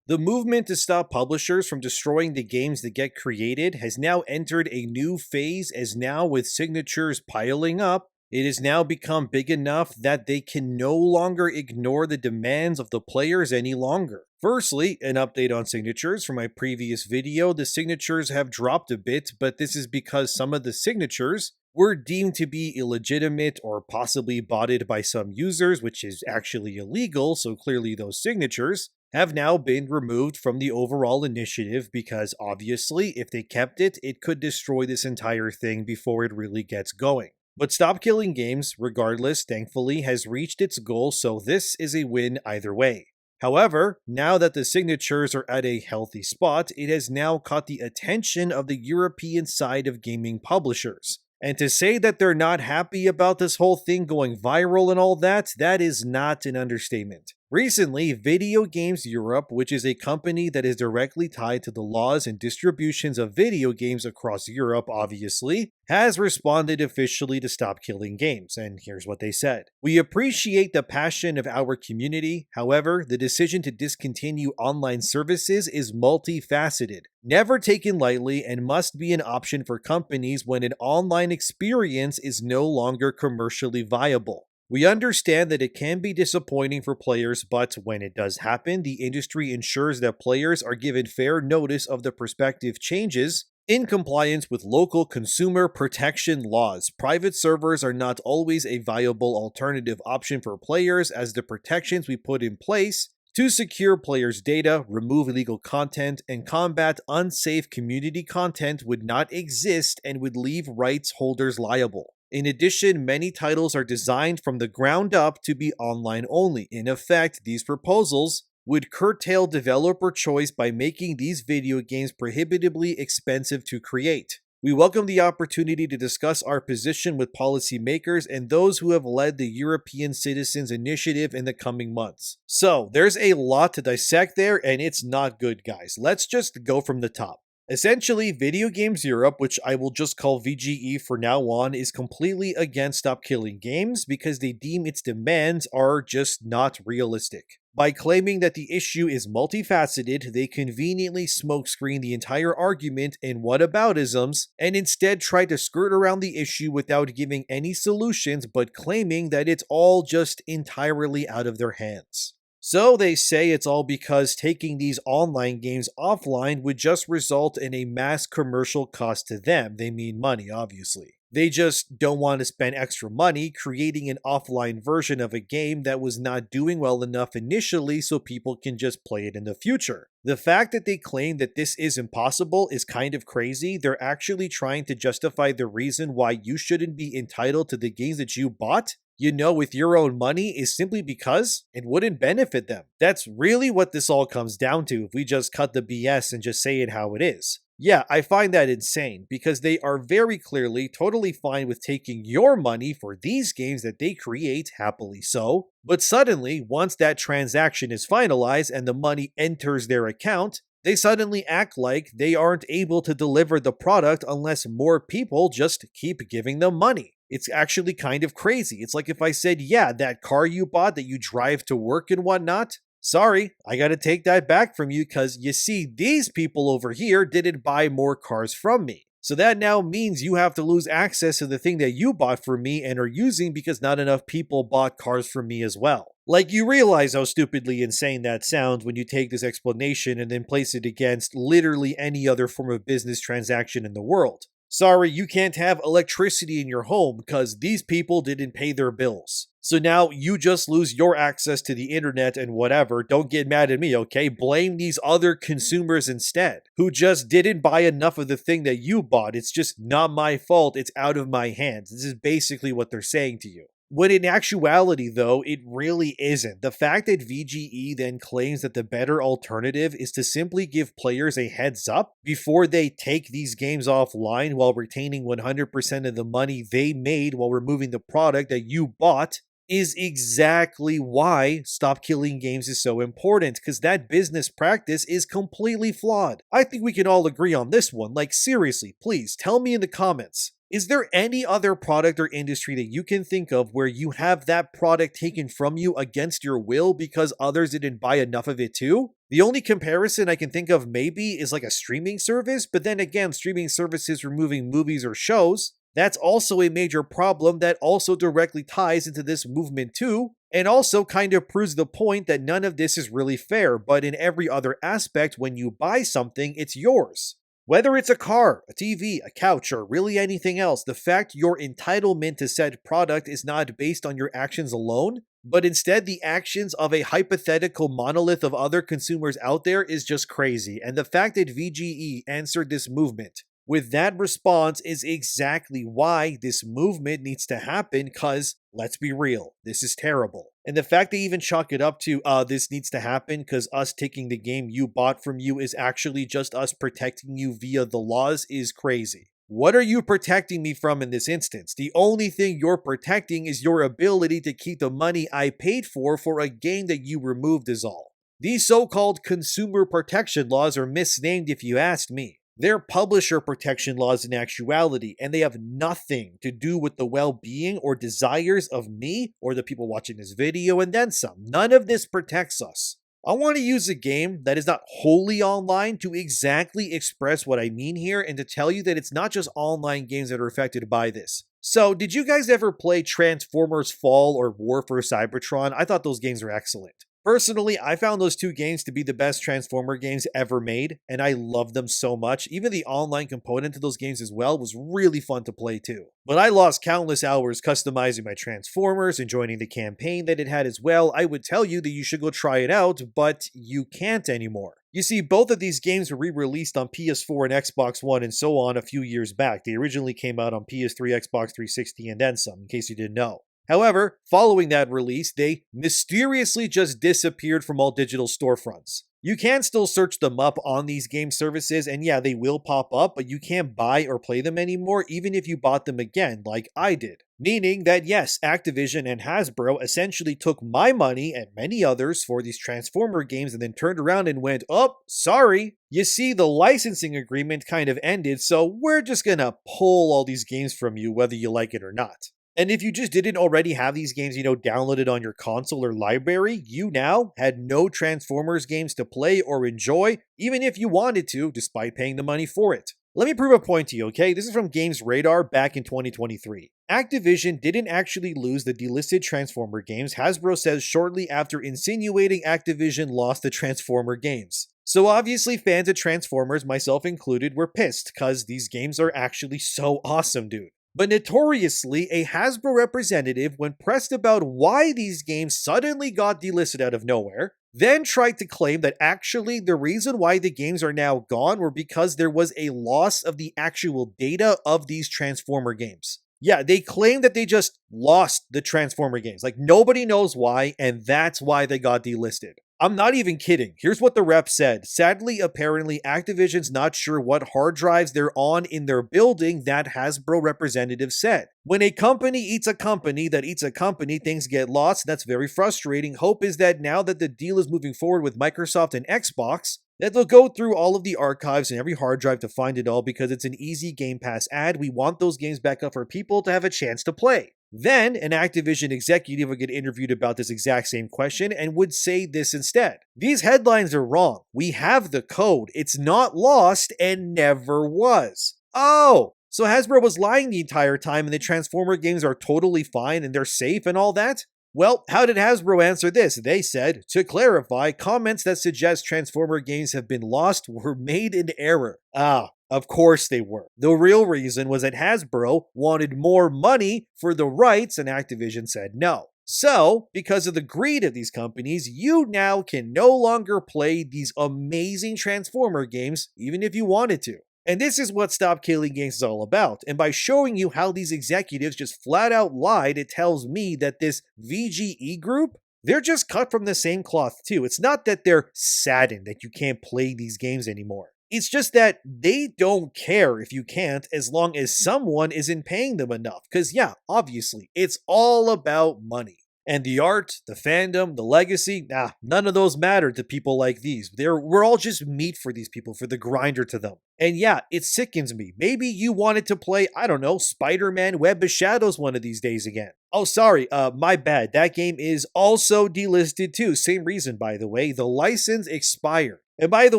The movement to stop publishers from destroying the games that get created has now entered a new phase, as now with signatures piling up, it has now become big enough that they can no longer ignore the demands of the players any longer. Firstly, an update on signatures. From my previous video, the signatures have dropped a bit, but this is because some of the signatures were deemed to be illegitimate or possibly botted by some users, which is actually illegal, so clearly those signatures have now been removed from the overall initiative because obviously if they kept it, it could destroy this entire thing before it really gets going. But Stop Killing Games, regardless, thankfully has reached its goal, so this is a win either way. However, now that the signatures are at a healthy spot, it has now caught the attention of the European side of gaming publishers. And to say that they're not happy about this whole thing going viral and all that, that is not an understatement. Recently, Video Games Europe, which is a company that is directly tied to the laws and distributions of video games across Europe, obviously, has responded officially to Stop Killing Games, and here's what they said. We appreciate the passion of our community, however, the decision to discontinue online services is multifaceted, never taken lightly, and must be an option for companies when an online experience is no longer commercially viable. We understand that it can be disappointing for players, but when it does happen, the industry ensures that players are given fair notice of the prospective changes in compliance with local consumer protection laws. Private servers are not always a viable alternative option for players, as the protections we put in place to secure players' data, remove illegal content, and combat unsafe community content would not exist and would leave rights holders liable. In addition, many titles are designed from the ground up to be online only. In effect, these proposals would curtail developer choice by making these video games prohibitively expensive to create. We welcome the opportunity to discuss our position with policymakers and those who have led the European Citizens Initiative in the coming months. So, there's a lot to dissect there, and it's not good, guys. Let's just go from the top. Essentially, Video Games Europe, which I will just call VGE for now on, is completely against Stop Killing Games because they deem its demands are just not realistic. By claiming that the issue is multifaceted, they conveniently smokescreen the entire argument in whataboutisms and instead try to skirt around the issue without giving any solutions but claiming that it's all just entirely out of their hands. So they say it's all because taking these online games offline would just result in a mass commercial cost to them. They mean money, obviously. They just don't want to spend extra money creating an offline version of a game that was not doing well enough initially so people can just play it in the future. The fact that they claim that this is impossible is kind of crazy. They're actually trying to justify the reason why you shouldn't be entitled to the games that you bought, with your own money, is simply because it wouldn't benefit them. That's really what this all comes down to if we just cut the BS and just say it how it is. Yeah, I find that insane because they are very clearly totally fine with taking your money for these games that they create, happily so, but suddenly, once that transaction is finalized and the money enters their account, they suddenly act like they aren't able to deliver the product unless more people just keep giving them money. It's actually kind of crazy. It's like if I said, yeah, that car you bought that you drive to work and whatnot, sorry, I gotta take that back from you because you see, these people over here didn't buy more cars from me. So that now means you have to lose access to the thing that you bought from me and are using because not enough people bought cars from me as well. Like, you realize how stupidly insane that sounds when you take this explanation and then place it against literally any other form of business transaction in the world. Sorry, you can't have electricity in your home because these people didn't pay their bills. So now you just lose your access to the internet and whatever. Don't get mad at me, okay? Blame these other consumers instead, who just didn't buy enough of the thing that you bought. It's just not my fault. It's out of my hands. This is basically what they're saying to you. When in actuality, though, it really isn't. The fact that VGE then claims that the better alternative is to simply give players a heads up before they take these games offline while retaining 100% of the money they made while removing the product that you bought is exactly why Stop Killing Games is so important, because that business practice is completely flawed. I think we can all agree on this one. Like, seriously, please tell me in the comments, Is there any other product or industry that you can think of where you have that product taken from you against your will because others didn't buy enough of it too? The only comparison I can think of maybe is like a streaming service, but then again, streaming services removing movies or shows. That's also a major problem that also directly ties into this movement too, and also kind of proves the point that none of this is really fair, but in every other aspect, when you buy something, it's yours. Whether it's a car, a TV, a couch, or really anything else, the fact your entitlement to said product is not based on your actions alone, but instead the actions of a hypothetical monolith of other consumers out there is just crazy. And the fact that VGE answered this movement with that response is exactly why this movement needs to happen, because let's be real, this is terrible. And the fact they even chalk it up to this needs to happen because us taking the game you bought from you is actually just us protecting you via the laws is crazy. What are you protecting me from in this instance? The only thing you're protecting is your ability to keep the money I paid for a game that you removed is all. These so-called consumer protection laws are misnamed if you ask me. They're publisher protection laws in actuality, and they have nothing to do with the well-being or desires of me or the people watching this video, and then some. None of this protects us. I want to use a game that is not wholly online to exactly express what I mean here and to tell you that it's not just online games that are affected by this. So, did you guys ever play Transformers Fall or War for Cybertron? I thought those games were excellent. Personally, I found those two games to be the best Transformer games ever made, and I love them so much. Even the online component to those games as well was really fun to play too. But I lost countless hours customizing my Transformers and joining the campaign that it had as well. I would tell you that you should go try it out, but you can't anymore. You see, both of these games were re-released on PS4 and Xbox One and so on a few years back. They originally came out on PS3, Xbox 360, and then some, in case you didn't know. However, following that release, they mysteriously just disappeared from all digital storefronts. You can still search them up on these game services, and yeah, they will pop up, but you can't buy or play them anymore even if you bought them again, like I did. Meaning that yes, Activision and Hasbro essentially took my money and many others for these Transformer games and then turned around and went, oh, sorry. You see, the licensing agreement kind of ended, so we're just gonna pull all these games from you whether you like it or not. And if you just didn't already have these games, downloaded on your console or library, you now had no Transformers games to play or enjoy, even if you wanted to, despite paying the money for it. Let me prove a point to you, okay? This is from Games Radar back in 2023. Activision didn't actually lose the delisted Transformer games, Hasbro says shortly after insinuating Activision lost the Transformer games. So obviously fans of Transformers, myself included, were pissed, cause these games are actually so awesome, dude. But notoriously, a Hasbro representative, when pressed about why these games suddenly got delisted out of nowhere, then tried to claim that actually the reason why the games are now gone were because there was a loss of the actual data of these Transformer games. Yeah, they claim that they just lost the Transformer games. Like, nobody knows why, and that's why they got delisted. I'm not even kidding. Here's what the rep said. Sadly, apparently, Activision's not sure what hard drives they're on in their building, that Hasbro representative said. When a company eats a company that eats a company, things get lost. That's very frustrating. Hope is that now that the deal is moving forward with Microsoft and Xbox, that they'll go through all of the archives and every hard drive to find it all because it's an easy Game Pass ad. We want those games back up for people to have a chance to play. Then, an Activision executive would get interviewed about this exact same question and would say this instead. These headlines are wrong. We have the code. It's not lost and never was. Oh, so Hasbro was lying the entire time and the Transformer games are totally fine and they're safe and all that? Well, how did Hasbro answer this? They said, to clarify, comments that suggest Transformer games have been lost were made in error. Of course they were. The real reason was that Hasbro wanted more money for the rights and Activision said no. So, because of the greed of these companies, you now can no longer play these amazing Transformer games even if you wanted to. And this is what Stop Killing Games is all about. And by showing you how these executives just flat out lied, it tells me that this VGE group, they're just cut from the same cloth too. It's not that they're saddened that you can't play these games anymore. It's just that they don't care if you can't as long as someone isn't paying them enough. Because yeah, obviously, it's all about money. And the art, the fandom, the legacy, none of those matter to people like these. We're all just meat for these people, for the grinder to them. And yeah, it sickens me. Maybe you wanted to play, I don't know, Spider-Man Web of Shadows one of these days again. Oh, sorry, my bad. That game is also delisted too. Same reason, by the way. The license expired. And by the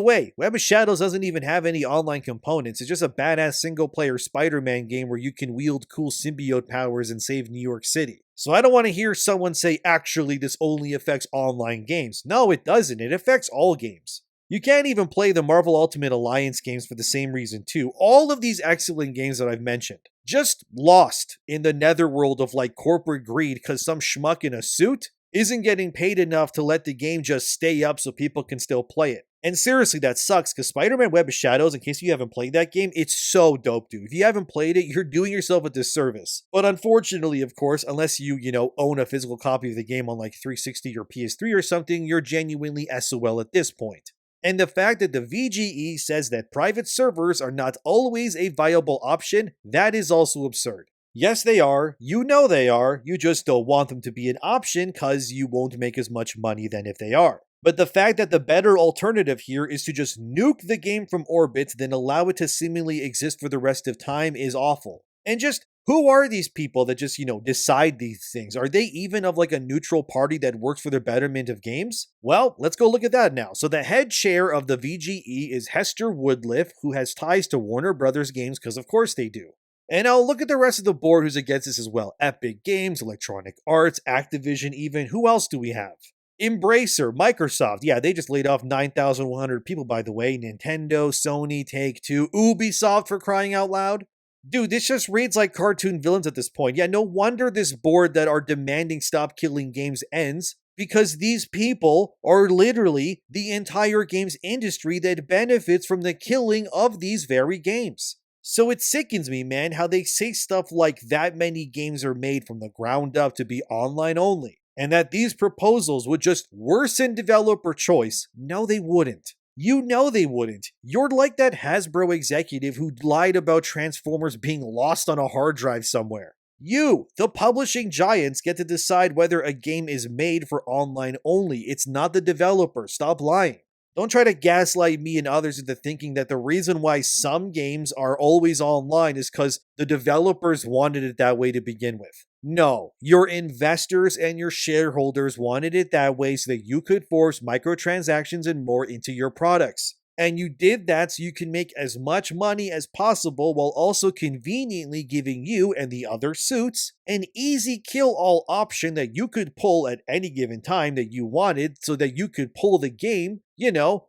way, Web of Shadows doesn't even have any online components. It's just a badass single-player Spider-Man game where you can wield cool symbiote powers and save New York City. So I don't want to hear someone say, actually, this only affects online games. No, it doesn't. It affects all games. You can't even play the Marvel Ultimate Alliance games for the same reason too. All of these excellent games that I've mentioned, just lost in the netherworld of like corporate greed because some schmuck in a suit isn't getting paid enough to let the game just stay up so people can still play it. And seriously, that sucks because Spider-Man Web of Shadows, in case you haven't played that game, it's so dope, dude. If you haven't played it, you're doing yourself a disservice. But unfortunately, of course, unless you own a physical copy of the game on like 360 or PS3 or something, you're genuinely SOL at this point. And the fact that the VGE says that private servers are not always a viable option, that is also absurd. Yes, they are. You know they are. You just don't want them to be an option because you won't make as much money than if they are. But the fact that the better alternative here is to just nuke the game from orbit, then allow it to seemingly exist for the rest of time is awful. And just, who are these people that just, decide these things? Are they even of like a neutral party that works for the betterment of games? Well, let's go look at that now. So the head chair of the VGE is Hester Woodliff, who has ties to Warner Brothers games, because of course they do. And I'll look at the rest of the board who's against this as well. Epic Games, Electronic Arts, Activision even. Who else do we have? Embracer, Microsoft, yeah, they just laid off 9,100 people, by the way. Nintendo, Sony, Take-Two, Ubisoft, for crying out loud. Dude, this just reads like cartoon villains at this point. Yeah, no wonder this board that are demanding stop killing games ends, because these people are literally the entire games industry that benefits from the killing of these very games. So it sickens me, man, how they say stuff like that many games are made from the ground up to be online only, and that these proposals would just worsen developer choice. No, they wouldn't. You know they wouldn't. You're like that Hasbro executive who lied about Transformers being lost on a hard drive somewhere. You, the publishing giants, get to decide whether a game is made for online only. It's not the developer. Stop lying. Don't try to gaslight me and others into thinking that the reason why some games are always online is because the developers wanted it that way to begin with. No, your investors and your shareholders wanted it that way so that you could force microtransactions and more into your products. And you did that so you can make as much money as possible while also conveniently giving you and the other suits an easy kill-all option that you could pull at any given time that you wanted so that you could pull the game,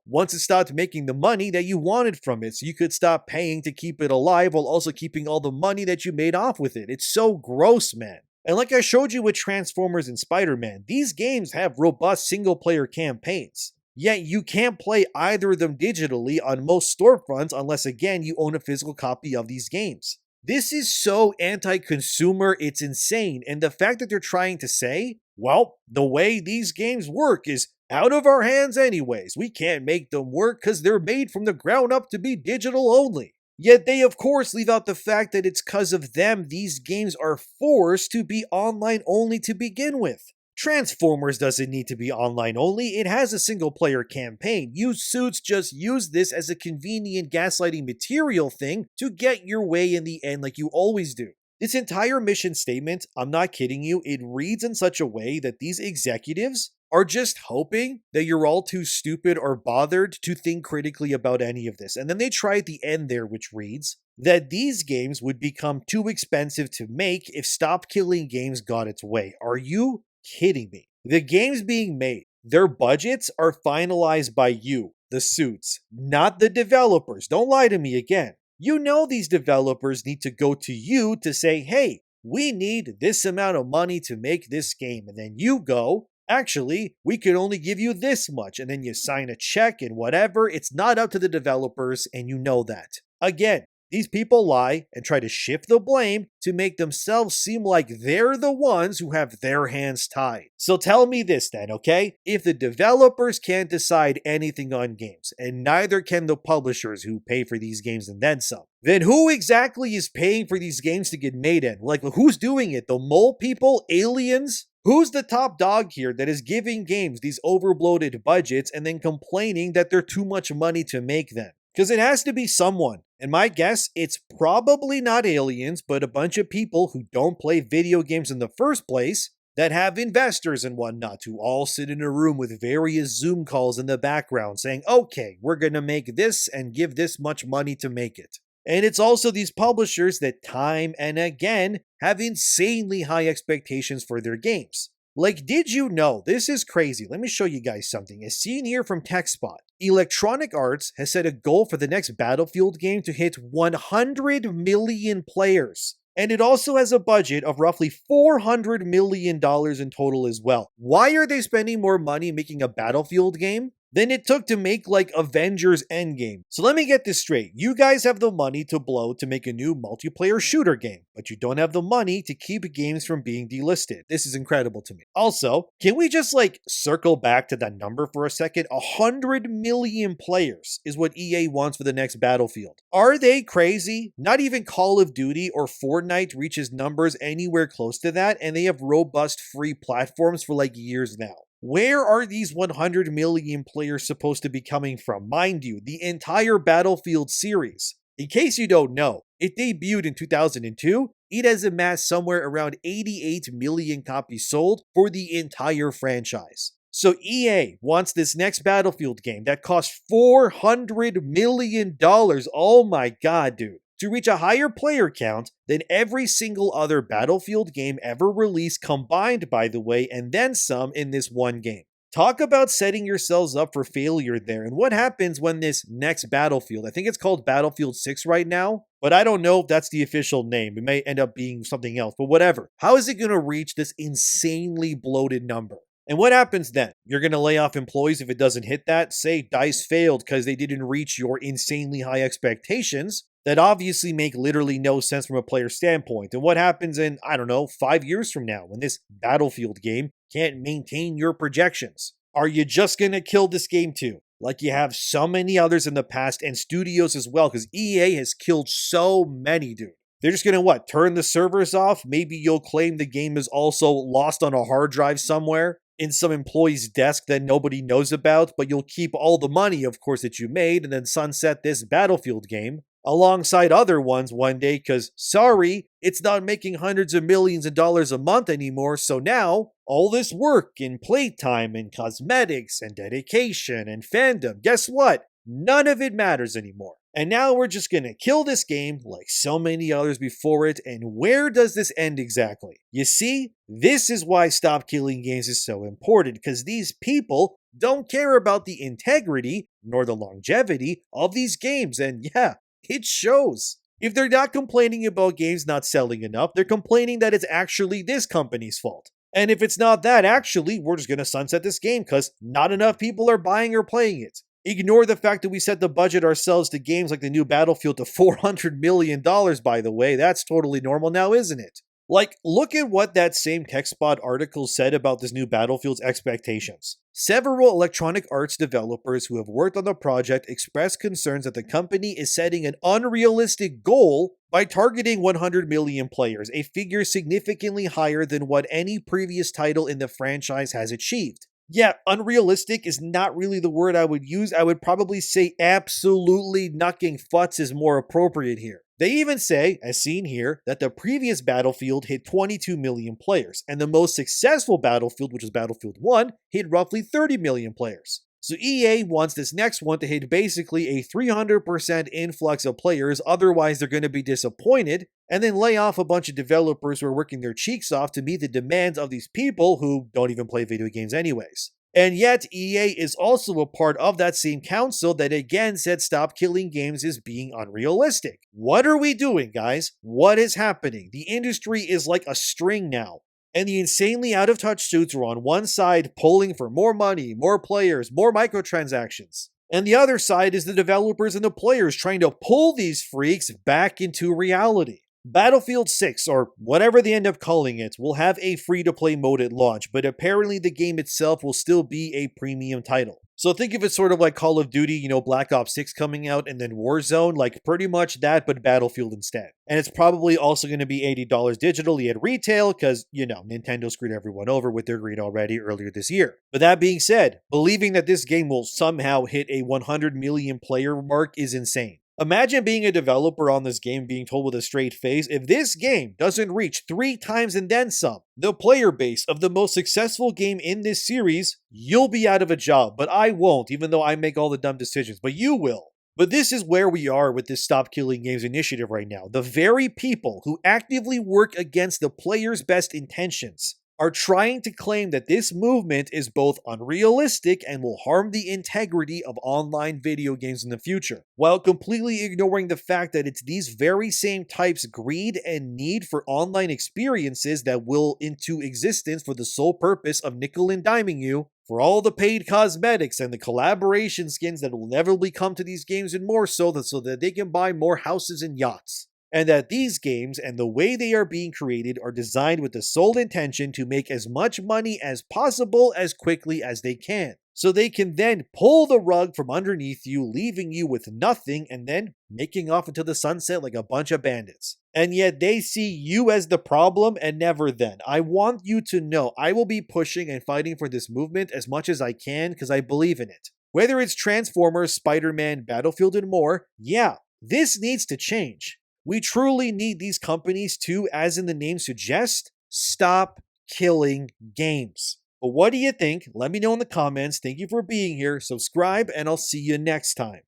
once it stopped making the money that you wanted from it. So you could stop paying to keep it alive while also keeping all the money that you made off with it. It's so gross, man. And like I showed you with Transformers and Spider-Man, these games have robust single-player campaigns. Yet you can't play either of them digitally on most storefronts unless, again, you own a physical copy of these games. This is so anti-consumer, it's insane. And the fact that they're trying to say, well, the way these games work is out of our hands anyways. We can't make them work because they're made from the ground up to be digital only. Yet they, of course, leave out the fact that it's because of them these games are forced to be online only to begin with. Transformers doesn't need to be online only, it has a single player campaign. You suits just use this as a convenient gaslighting material thing to get your way in the end like you always do. This entire mission statement, I'm not kidding you, it reads in such a way that these executives are just hoping that you're all too stupid or bothered to think critically about any of this. And then they try at the end there, which reads that these games would become too expensive to make if Stop Killing Games got its way. Are you kidding me? The games being made, their budgets are finalized by you, the suits, not the developers. Don't lie to me again. You know these developers need to go to you to say, hey, we need this amount of money to make this game. And then you go, actually, we could only give you this much. And then you sign a check and whatever. It's not up to the developers, and you know that. Again, these people lie and try to shift the blame to make themselves seem like they're the ones who have their hands tied. So tell me this then, okay? If the developers can't decide anything on games, and neither can the publishers who pay for these games and then some, then who exactly is paying for these games to get made in? Like, who's doing it? The mole people? Aliens? Who's the top dog here that is giving games these overbloated budgets and then complaining that they're too much money to make them? Because it has to be someone. And my guess, it's probably not aliens, but a bunch of people who don't play video games in the first place that have investors and whatnot who all sit in a room with various Zoom calls in the background saying, okay, we're going to make this and give this much money to make it. And it's also these publishers that time and again have insanely high expectations for their games. Like, did you know? This is crazy. Let me show you guys something. As seen here from TechSpot, Electronic Arts has set a goal for the next Battlefield game to hit 100 million players. And it also has a budget of roughly $400 million in total as well. Why are they spending more money making a Battlefield game than it took to make like Avengers Endgame? So let me get this straight. You guys have the money to blow to make a new multiplayer shooter game, but you don't have the money to keep games from being delisted. This is incredible to me. Also, can we just like circle back to that number for a second? 100 million players is what EA wants for the next Battlefield. Are they crazy? Not even Call of Duty or Fortnite reaches numbers anywhere close to that, and they have robust free platforms for like years now. Where are these 100 million players supposed to be coming from? Mind you, the entire Battlefield series. In case you don't know, it debuted in 2002. It has amassed somewhere around 88 million copies sold for the entire franchise. So EA wants this next Battlefield game that costs $400 million. Oh my god, dude. To reach a higher player count than every single other Battlefield game ever released combined, by the way, and then some in this one game. Talk about setting yourselves up for failure there. And what happens when this next Battlefield, I think it's called Battlefield 6 right now, but I don't know if that's the official name. It may end up being something else, but whatever. How is it going to reach this insanely bloated number? And what happens then? You're going to lay off employees if it doesn't hit that? Say DICE failed because they didn't reach your insanely high expectations that obviously make literally no sense from a player standpoint. And what happens in, I don't know, 5 years from now when this Battlefield game can't maintain your projections? Are you just going to kill this game too? Like you have so many others in the past and studios as well, because EA has killed so many, dude. They're just going to turn the servers off? Maybe you'll claim the game is also lost on a hard drive somewhere in some employee's desk that nobody knows about, but you'll keep all the money, of course, that you made and then sunset this Battlefield game alongside other ones one day because, sorry, it's not making hundreds of millions of dollars a month anymore, so now all this work and playtime and cosmetics and dedication and fandom, guess what? None of it matters anymore. And now we're just gonna kill this game like so many others before it, and where does this end exactly? You see, this is why Stop Killing Games is so important, because these people don't care about the integrity nor the longevity of these games, and yeah, it shows. If they're not complaining about games not selling enough, they're complaining that it's actually this company's fault. And if it's not that, actually, we're just gonna sunset this game because not enough people are buying or playing it. Ignore the fact that we set the budget ourselves to games like the new Battlefield to $400 million, by the way. That's totally normal now, isn't it? Like, look at what that same TechSpot article said about this new Battlefield's expectations. Several Electronic Arts developers who have worked on the project expressed concerns that the company is setting an unrealistic goal by targeting 100 million players, a figure significantly higher than what any previous title in the franchise has achieved. Yeah, unrealistic is not really the word I would use. I would probably say absolutely knocking futz is more appropriate here. They even say, as seen here, that the previous Battlefield hit 22 million players, and the most successful Battlefield, which was Battlefield 1, hit roughly 30 million players. So EA wants this next one to hit basically a 300% influx of players, otherwise they're going to be disappointed, and then lay off a bunch of developers who are working their cheeks off to meet the demands of these people who don't even play video games anyways. And yet, EA is also a part of that same council that again said Stop Killing Games is being unrealistic. What are we doing, guys? What is happening? The industry is like a string now. And the insanely out-of-touch suits are on one side pulling for more money, more players, more microtransactions. And the other side is the developers and the players trying to pull these freaks back into reality. Battlefield 6, or whatever they end up calling it, will have a free-to-play mode at launch, but apparently the game itself will still be a premium title. So think of it sort of like Call of Duty, Black Ops 6 coming out and then Warzone, like pretty much that, but Battlefield instead. And it's probably also going to be $80 digitally at retail because, Nintendo screwed everyone over with their greed already earlier this year. But that being said, believing that this game will somehow hit a 100 million player mark is insane. Imagine being a developer on this game being told with a straight face, if this game doesn't reach 3 times and then some, the player base of the most successful game in this series, you'll be out of a job, but I won't, even though I make all the dumb decisions, but you will. But this is where we are with this Stop Killing Games initiative right now. The very people who actively work against the player's best intentions are trying to claim that this movement is both unrealistic and will harm the integrity of online video games in the future, while completely ignoring the fact that it's these very same types' greed and need for online experiences that will into existence for the sole purpose of nickel and diming you for all the paid cosmetics and the collaboration skins that will inevitably come to these games, and more so that they can buy more houses and yachts. And that these games and the way they are being created are designed with the sole intention to make as much money as possible as quickly as they can. So they can then pull the rug from underneath you, leaving you with nothing and then making off into the sunset like a bunch of bandits. And yet they see you as the problem and never them. I want you to know I will be pushing and fighting for this movement as much as I can because I believe in it. Whether it's Transformers, Spider-Man, Battlefield, and more, yeah, this needs to change. We truly need these companies to, as in the name suggests, stop killing games. But what do you think? Let me know in the comments. Thank you for being here. Subscribe, and I'll see you next time.